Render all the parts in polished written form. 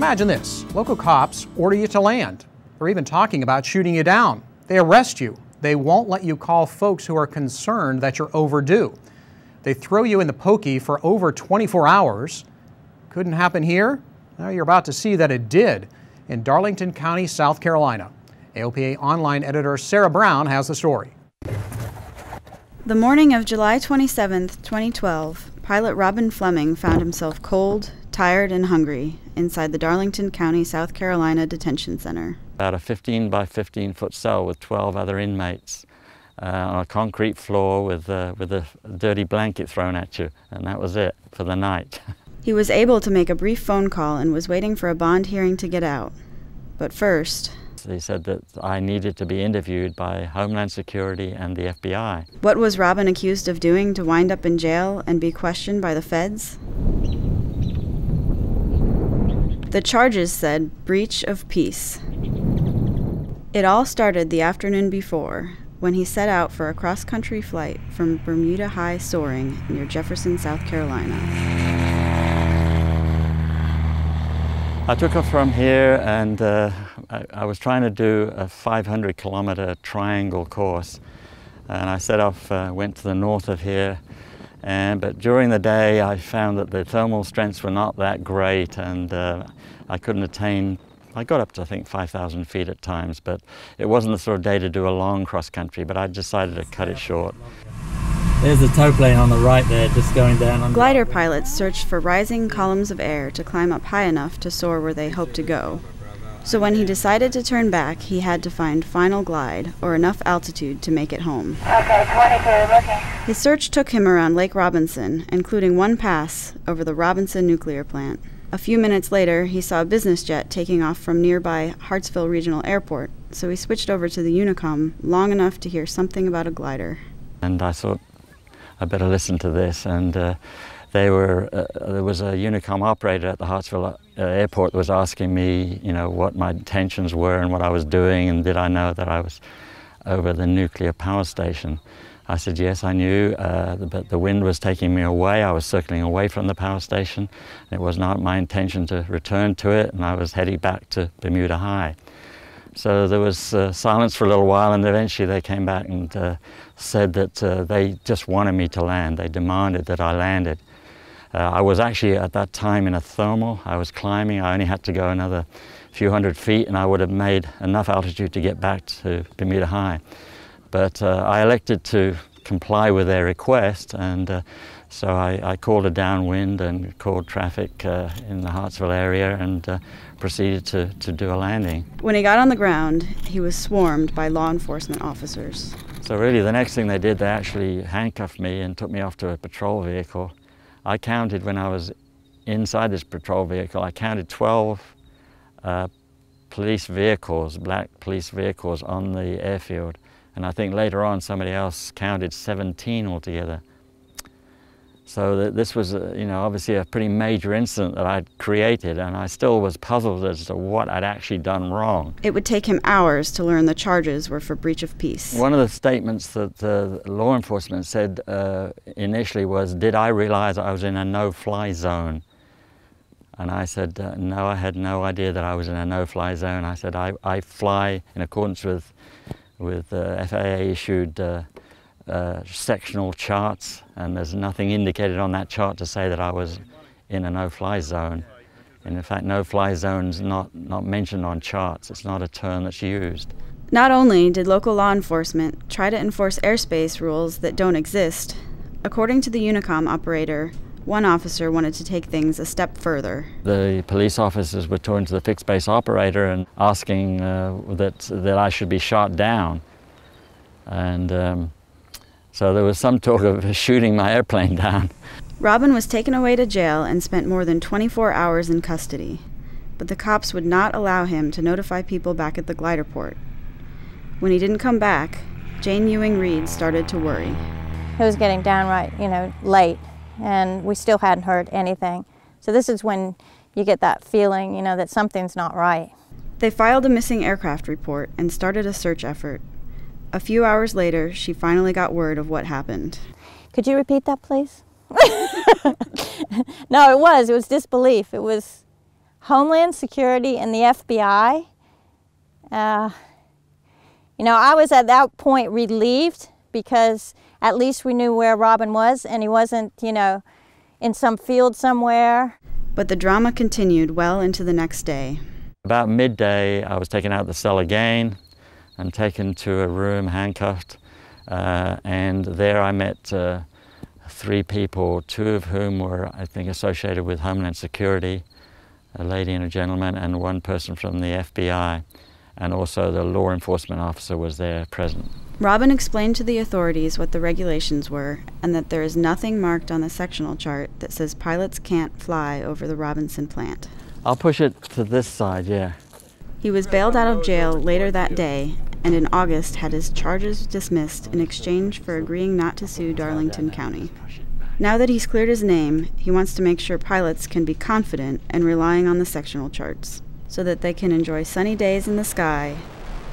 Imagine this. Local cops order you to land. They're even talking about shooting you down. They arrest you. They won't let you call folks who are concerned that you're overdue. They throw you in the pokey for over 24 hours. Couldn't happen here? Well, you're about to see that it did in Darlington County, South Carolina. AOPA online editor Sarah Brown has the story. The morning of July 27, 2012, pilot Robin Fleming found himself cold, tired, and hungry inside the Darlington County, South Carolina Detention Center. About a 15 by 15 foot cell with 12 other inmates on a concrete floor with a dirty blanket thrown at you, and that was it for the night. He was able to make a brief phone call and was waiting for a bond hearing to get out. But first, they said that I needed to be interviewed by Homeland Security and the FBI. What was Robin accused of doing to wind up in jail and be questioned by the feds? The charges said breach of peace. It all started the afternoon before, when he set out for a cross-country flight from Bermuda High Soaring near Jefferson, South Carolina. I took off from here, and I was trying to do a 500-kilometer triangle course, and I set off, went to the north of here, but during the day I found that the thermal strengths were not that great, and I couldn't attain. I got up to, I think, 5,000 feet at times, but it wasn't the sort of day to do a long cross-country, but I decided to cut it short. There's the tow plane on the right there, just going down. Glider pilots searched for rising columns of air to climb up high enough to soar where they hoped to go. So when he decided to turn back, he had to find final glide, or enough altitude to make it home. Okay, 22, looking. His search took him around Lake Robinson, including one pass over the Robinson nuclear plant. A few minutes later, he saw a business jet taking off from nearby Hartsville Regional Airport, so he switched over to the Unicom long enough to hear something about a glider. And I thought, I better listen to this, and there was a Unicom operator at the Hartsville Airport that was asking me, what my intentions were and what I was doing, and did I know that I was over the nuclear power station. I said yes, I knew, but the wind was taking me away. I was circling away from the power station. It was not my intention to return to it, and I was heading back to Bermuda High. So there was silence for a little while, and eventually they came back and said that they just wanted me to land. They demanded that I landed. I was actually at that time in a thermal. I was climbing. I only had to go another few hundred feet, and I would have made enough altitude to get back to Bermuda High. But I elected to comply with their request, and so I called a downwind and called traffic in the Hartsville area and proceeded to do a landing. When he got on the ground, he was swarmed by law enforcement officers. So really the next thing they did, they actually handcuffed me and took me off to a patrol vehicle. I counted, when I was inside this patrol vehicle, I counted 12 police vehicles, black police vehicles on the airfield. And I think later on somebody else counted 17 altogether. So this was, obviously a pretty major incident that I'd created, and I still was puzzled as to what I'd actually done wrong. It would take him hours to learn the charges were for breach of peace. One of the statements that the law enforcement said initially was, did I realize I was in a no-fly zone? And I said, no, I had no idea that I was in a no-fly zone. I said, I fly in accordance with FAA-issued sectional charts, and there's nothing indicated on that chart to say that I was in a no-fly zone. And in fact, no-fly zone is not mentioned on charts. It's not a term that's used. Not only did local law enforcement try to enforce airspace rules that don't exist, according to the Unicom operator, one officer wanted to take things a step further. The police officers were talking to the fixed base operator and asking that I should be shot down. And so there was some talk of shooting my airplane down. Robin was taken away to jail and spent more than 24 hours in custody. But the cops would not allow him to notify people back at the glider port. When he didn't come back, Jane Ewing Reed started to worry. It was getting downright, late, and we still hadn't heard anything. So this is when you get that feeling, that something's not right. They filed a missing aircraft report and started a search effort. A few hours later, she finally got word of what happened. Could you repeat that, please? No, it was disbelief. It was, Homeland Security and the FBI, you know, I was at that point relieved because at least we knew where Robin was and he wasn't, you know, in some field somewhere. But the drama continued well into the next day. About midday, I was taken out of the cell again and taken to a room, handcuffed, and there I met 3 people, 2 of whom were, I think, associated with Homeland Security, a lady and a gentleman, and 1 person from the FBI, and also the law enforcement officer was there present. Robin explained to the authorities what the regulations were and that there is nothing marked on the sectional chart that says pilots can't fly over the Robinson plant. I'll push it to this side, yeah. He was bailed out of jail later that day and in August had his charges dismissed in exchange for agreeing not to sue Darlington County. Now that he's cleared his name, he wants to make sure pilots can be confident and relying on the sectional charts so that they can enjoy sunny days in the sky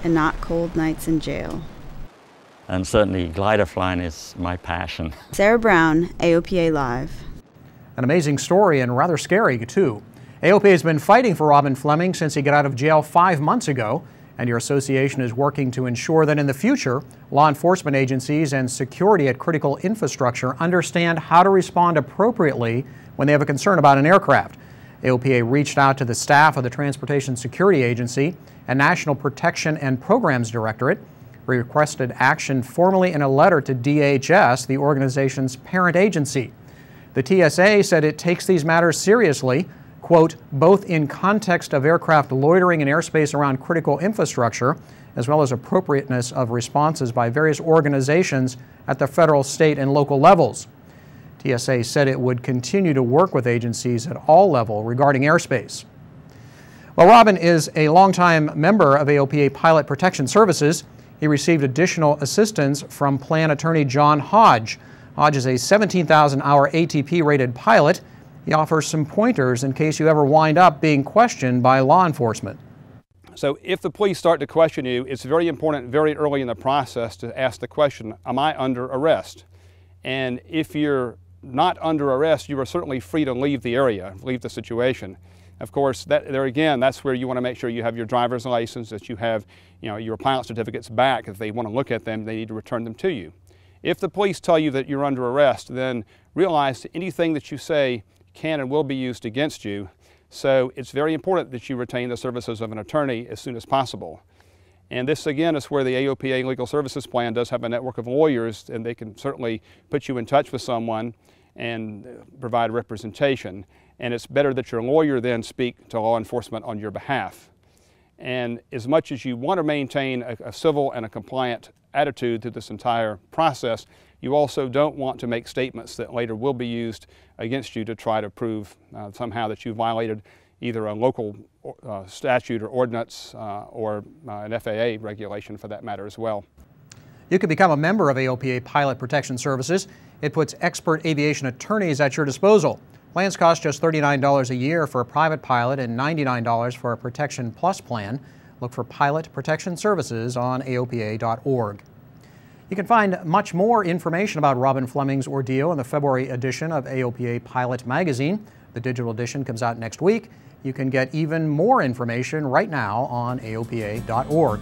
and not cold nights in jail. And certainly glider flying is my passion. Sarah Brown, AOPA Live. An amazing story and rather scary, too. AOPA has been fighting for Robin Fleming since he got out of jail 5 months ago, and your association is working to ensure that in the future, law enforcement agencies and security at critical infrastructure understand how to respond appropriately when they have a concern about an aircraft. AOPA reached out to the staff of the Transportation Security Agency and National Protection and Programs Directorate. We requested action formally in a letter to DHS, the organization's parent agency. The TSA said it takes these matters seriously, quote, both in context of aircraft loitering in airspace around critical infrastructure, as well as appropriateness of responses by various organizations at the federal, state, and local levels. TSA said it would continue to work with agencies at all levels regarding airspace. Well, Robin is a longtime member of AOPA Pilot Protection Services. He received additional assistance from plan attorney John Hodge. Hodge is a 17,000-hour ATP-rated pilot. He offers some pointers in case you ever wind up being questioned by law enforcement. So if the police start to question you, it's very important very early in the process to ask the question, am I under arrest? And if you're not under arrest, you are certainly free to leave the area, leave the situation. Of course, there again, that's where you want to make sure you have your driver's license, that you have, your pilot certificates back. If they want to look at them, they need to return them to you. If the police tell you that you're under arrest, then realize that anything that you say can and will be used against you. So it's very important that you retain the services of an attorney as soon as possible. And this again is where the AOPA Legal Services Plan does have a network of lawyers, and they can certainly put you in touch with someone and provide representation. And it's better that your lawyer then speak to law enforcement on your behalf. And as much as you want to maintain a civil and a compliant attitude through this entire process, you also don't want to make statements that later will be used against you to try to prove somehow that you violated either a local statute or ordinance or an FAA regulation for that matter as well. You can become a member of AOPA Pilot Protection Services. It puts expert aviation attorneys at your disposal. Plans cost just $39 a year for a private pilot and $99 for a Protection Plus plan. Look for Pilot Protection Services on AOPA.org. You can find much more information about Robin Fleming's ordeal in the February edition of AOPA Pilot Magazine. The digital edition comes out next week. You can get even more information right now on AOPA.org.